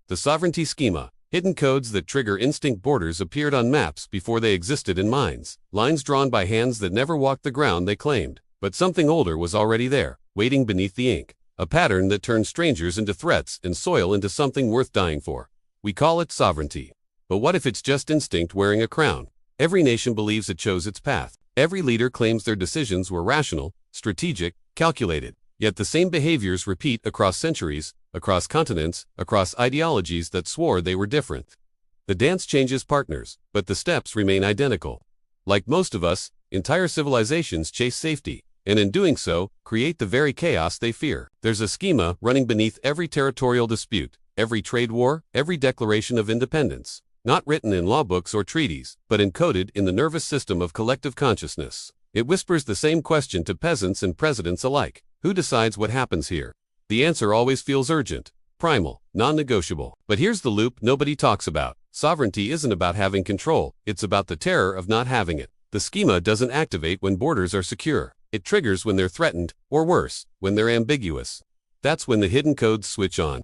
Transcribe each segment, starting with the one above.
The sovereignty schema. Hidden codes that trigger instinct. Borders appeared on maps before they existed in minds. Lines drawn by hands that never walked the ground they claimed. But something older was already there, waiting beneath the ink. A pattern that turned strangers into threats and soil into something worth dying for. We call it sovereignty. But what if it's just instinct wearing a crown? Every nation believes it chose its path. Every leader claims their decisions were rational, strategic, calculated. Yet the same behaviors repeat across centuries, across continents, across ideologies that swore they were different. The dance changes partners, but the steps remain identical. Like most of us, entire civilizations chase safety, and in doing so, create the very chaos they fear. There's a schema running beneath every territorial dispute, every trade war, every declaration of independence. Not written in law books or treaties, but encoded in the nervous system of collective consciousness. It whispers the same question to peasants and presidents alike. Who decides what happens here? The answer always feels urgent, primal, non-negotiable. But here's the loop nobody talks about. Sovereignty isn't about having control, it's about the terror of not having it. The schema doesn't activate when borders are secure. It triggers when they're threatened, or worse, when they're ambiguous. That's when the hidden codes switch on.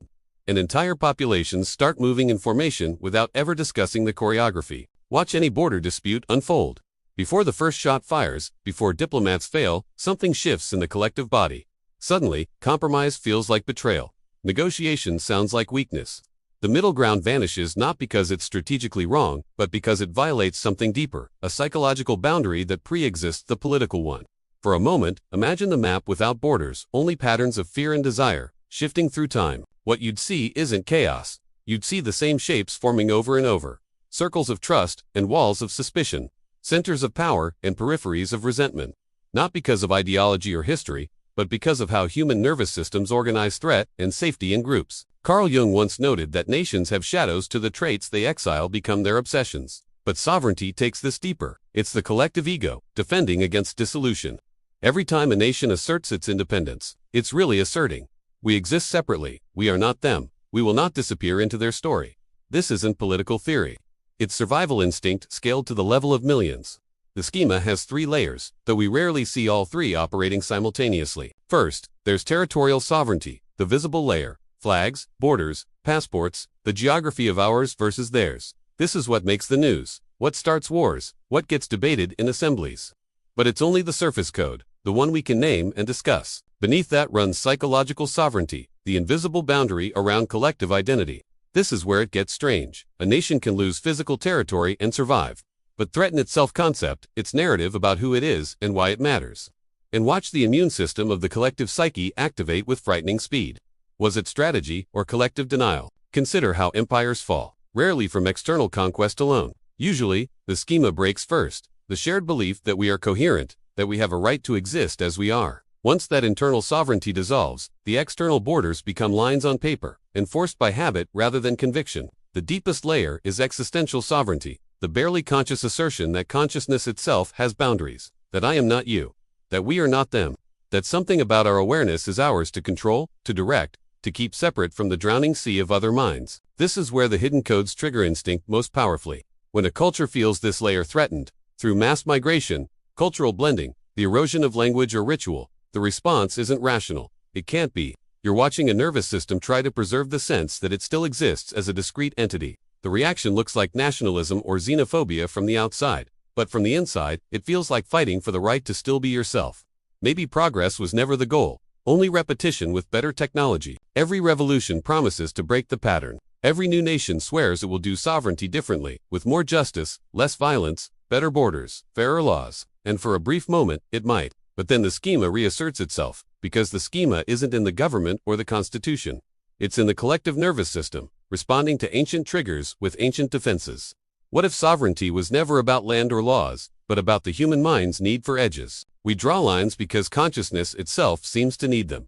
And entire populations start moving in formation without ever discussing the choreography. Watch any border dispute unfold. Before the first shot fires, before diplomats fail, something shifts in the collective body. Suddenly, compromise feels like betrayal. Negotiation sounds like weakness. The middle ground vanishes not because it's strategically wrong, but because it violates something deeper, a psychological boundary that pre-exists the political one. For a moment, imagine the map without borders, only patterns of fear and desire, shifting through time. What you'd see isn't chaos. You'd see the same shapes forming over and over. Circles of trust and walls of suspicion. Centers of power and peripheries of resentment. Not because of ideology or history, but because of how human nervous systems organize threat and safety in groups. Carl Jung once noted that nations have shadows to the traits they exile become their obsessions. But sovereignty takes this deeper. It's the collective ego, defending against dissolution. Every time a nation asserts its independence, it's really asserting. We exist separately, we are not them, we will not disappear into their story. This isn't political theory. It's survival instinct scaled to the level of millions. The schema has 3 layers, though we rarely see all 3 operating simultaneously. First, there's territorial sovereignty, the visible layer, flags, borders, passports, the geography of ours versus theirs. This is what makes the news, what starts wars, what gets debated in assemblies. But it's only the surface code, the one we can name and discuss. Beneath that runs psychological sovereignty, the invisible boundary around collective identity. This is where it gets strange. A nation can lose physical territory and survive, but threaten its self-concept, its narrative about who it is and why it matters. And watch the immune system of the collective psyche activate with frightening speed. Was it strategy or collective denial? Consider how empires fall, rarely from external conquest alone. Usually, the schema breaks first, the shared belief that we are coherent, that we have a right to exist as we are. Once that internal sovereignty dissolves, the external borders become lines on paper, enforced by habit rather than conviction. The deepest layer is existential sovereignty, the barely conscious assertion that consciousness itself has boundaries, that I am not you, that we are not them, that something about our awareness is ours to control, to direct, to keep separate from the drowning sea of other minds. This is where the hidden codes trigger instinct most powerfully. When a culture feels this layer threatened, through mass migration, cultural blending, the erosion of language or ritual, the response isn't rational. It can't be. You're watching a nervous system try to preserve the sense that it still exists as a discrete entity. The reaction looks like nationalism or xenophobia from the outside, but from the inside, it feels like fighting for the right to still be yourself. Maybe progress was never the goal, only repetition with better technology. Every revolution promises to break the pattern. Every new nation swears it will do sovereignty differently, with more justice, less violence, better borders, fairer laws. And for a brief moment, it might. But then the schema reasserts itself, because the schema isn't in the government or the constitution. It's in the collective nervous system, responding to ancient triggers with ancient defenses. What if sovereignty was never about land or laws, but about the human mind's need for edges? We draw lines because consciousness itself seems to need them.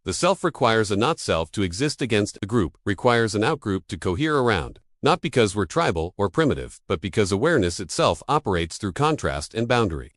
The self requires a not-self to exist against a group, requires an outgroup to cohere around. Not because we're tribal or primitive, but because awareness itself operates through contrast and boundary.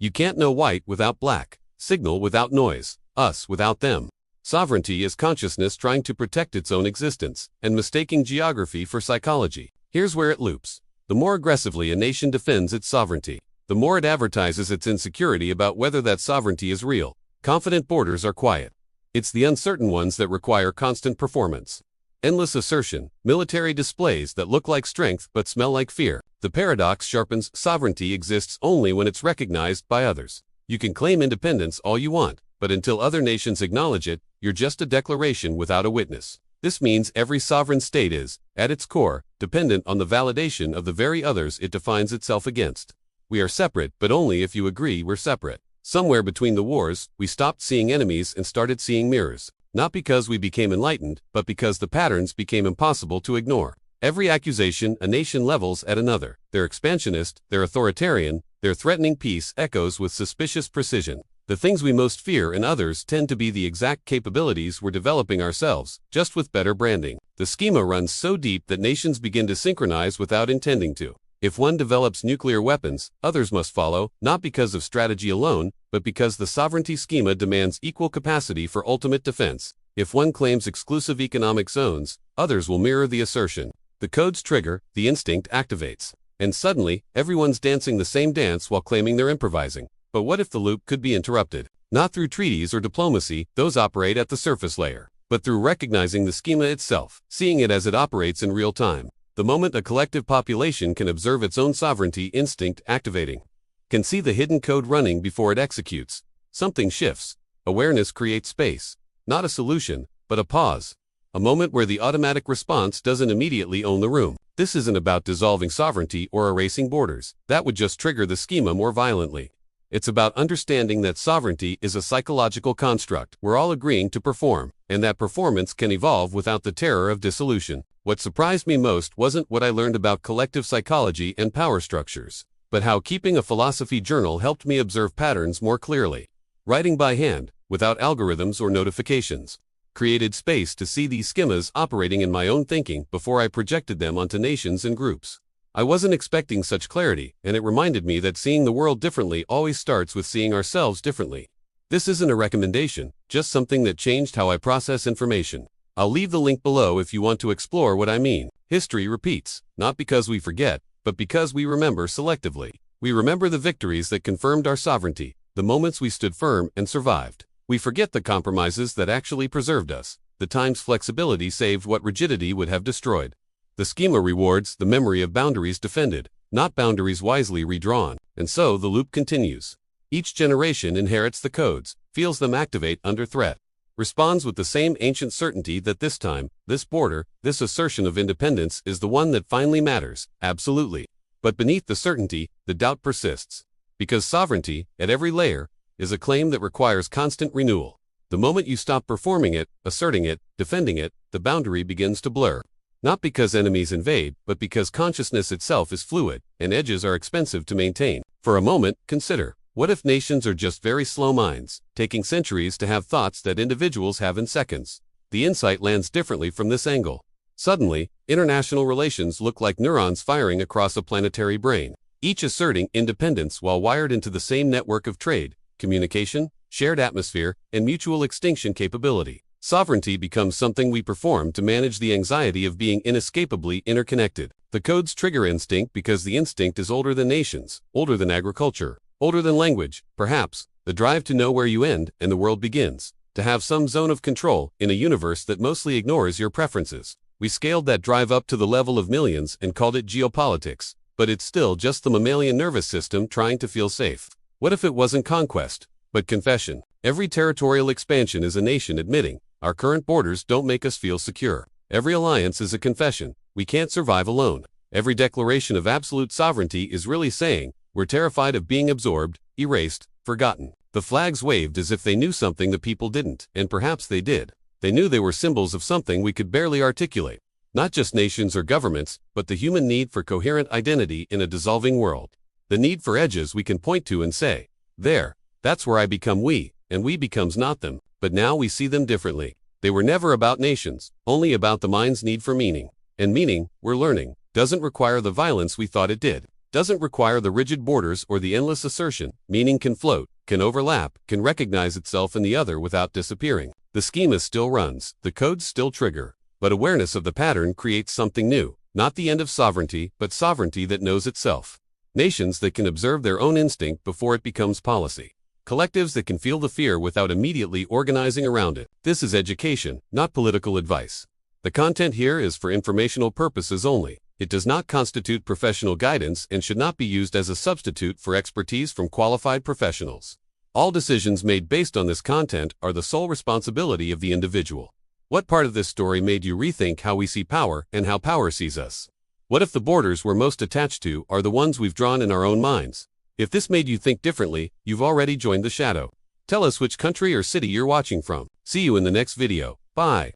You can't know white without black, signal without noise, us without them. Sovereignty is consciousness trying to protect its own existence, and mistaking geography for psychology. Here's where it loops. The more aggressively a nation defends its sovereignty, the more it advertises its insecurity about whether that sovereignty is real. Confident borders are quiet. It's the uncertain ones that require constant performance. Endless assertion, military displays that look like strength but smell like fear. The paradox sharpens sovereignty exists only when it's recognized by others. You can claim independence all you want, but until other nations acknowledge it, you're just a declaration without a witness. This means every sovereign state is, at its core, dependent on the validation of the very others it defines itself against. We are separate, but only if you agree we're separate. Somewhere between the wars, we stopped seeing enemies and started seeing mirrors. Not because we became enlightened, but because the patterns became impossible to ignore. Every accusation a nation levels at another, they're expansionist, they're authoritarian, they're threatening peace, echoes with suspicious precision. The things we most fear in others tend to be the exact capabilities we're developing ourselves, just with better branding. The schema runs so deep that nations begin to synchronize without intending to. If one develops nuclear weapons, others must follow, not because of strategy alone, but because the sovereignty schema demands equal capacity for ultimate defense. If one claims exclusive economic zones, others will mirror the assertion. The codes trigger, the instinct activates. And suddenly, everyone's dancing the same dance while claiming they're improvising. But what if the loop could be interrupted? Not through treaties or diplomacy, those operate at the surface layer, but through recognizing the schema itself, seeing it as it operates in real time. The moment a collective population can observe its own sovereignty instinct activating, can see the hidden code running before it executes, something shifts. Awareness creates space, not a solution, but a pause. A moment where the automatic response doesn't immediately own the room. This isn't about dissolving sovereignty or erasing borders. That would just trigger the schema more violently. It's about understanding that sovereignty is a psychological construct we're all agreeing to perform, and that performance can evolve without the terror of dissolution. What surprised me most wasn't what I learned about collective psychology and power structures, but how keeping a philosophy journal helped me observe patterns more clearly. Writing by hand, without algorithms or notifications, created space to see these schemas operating in my own thinking before I projected them onto nations and groups. I wasn't expecting such clarity, and it reminded me that seeing the world differently always starts with seeing ourselves differently. This isn't a recommendation, just something that changed how I process information. I'll leave the link below if you want to explore what I mean. History repeats, not because we forget, but because we remember selectively. We remember the victories that confirmed our sovereignty, the moments we stood firm and survived. We forget the compromises that actually preserved us, the times flexibility saved what rigidity would have destroyed. The schema rewards the memory of boundaries defended, not boundaries wisely redrawn, and so the loop continues. Each generation inherits the codes, feels them activate under threat, responds with the same ancient certainty that this time, this border, this assertion of independence is the one that finally matters, absolutely. But beneath the certainty, the doubt persists. Because sovereignty, at every layer, is a claim that requires constant renewal. The moment you stop performing it, asserting it, defending it, the boundary begins to blur. Not because enemies invade, but because consciousness itself is fluid, and edges are expensive to maintain. For a moment, consider, what if nations are just very slow minds, taking centuries to have thoughts that individuals have in seconds? The insight lands differently from this angle. Suddenly, international relations look like neurons firing across a planetary brain, each asserting independence while wired into the same network of trade, communication, shared atmosphere, and mutual extinction capability. Sovereignty becomes something we perform to manage the anxiety of being inescapably interconnected. The codes trigger instinct because the instinct is older than nations, older than agriculture, older than language, perhaps, the drive to know where you end and the world begins, to have some zone of control in a universe that mostly ignores your preferences. We scaled that drive up to the level of millions and called it geopolitics, but it's still just the mammalian nervous system trying to feel safe. What if it wasn't conquest, but confession? Every territorial expansion is a nation admitting, our current borders don't make us feel secure. Every alliance is a confession, we can't survive alone. Every declaration of absolute sovereignty is really saying, we're terrified of being absorbed, erased, forgotten. The flags waved as if they knew something the people didn't, and perhaps they did. They knew they were symbols of something we could barely articulate. Not just nations or governments, but the human need for coherent identity in a dissolving world. The need for edges we can point to and say, there, that's where I become we, and we becomes not them. But now we see them differently. They were never about nations, only about the mind's need for meaning. And meaning, we're learning, doesn't require the violence we thought it did. Doesn't require the rigid borders or the endless assertion. Meaning can float, can overlap, can recognize itself in the other without disappearing. The schema still runs, the codes still trigger. But awareness of the pattern creates something new. Not the end of sovereignty, but sovereignty that knows itself. Nations that can observe their own instinct before it becomes policy. Collectives that can feel the fear without immediately organizing around it. This is education, not political advice. The content here is for informational purposes only. It does not constitute professional guidance and should not be used as a substitute for expertise from qualified professionals. All decisions made based on this content are the sole responsibility of the individual. What part of this story made you rethink how we see power and how power sees us? What if the borders we're most attached to are the ones we've drawn in our own minds? If this made you think differently, you've already joined the shadow. Tell us which country or city you're watching from. See you in the next video. Bye.